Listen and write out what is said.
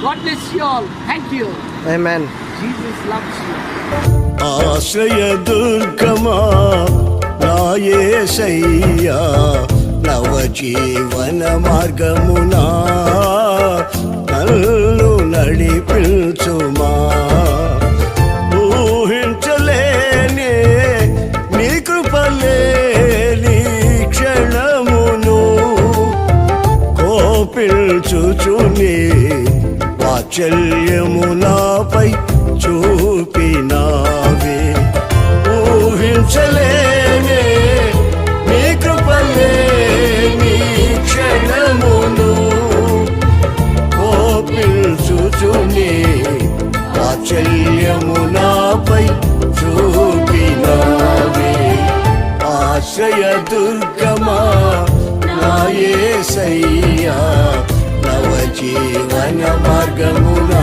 God bless you all. Thank you. Amen. Jesus loves you. ఆశ్రయ దుర్గమా నా యేసయ్యా నవ జీవన మార్గమునా నన్ను నడిపించుమా ఊహించలేనే నీ కృపలేని క్షణమును కోపించుచుని వాత్సల్యము నాపై చూపినావే ఊహించలేనే నీ కృపలేని క్షణమును కోపించుచుని వాత్సల్యము నాపై చూపినావే ఆశ్రయ దుర్గమా నా యేసయ్యా నవ జీవన మార్గమున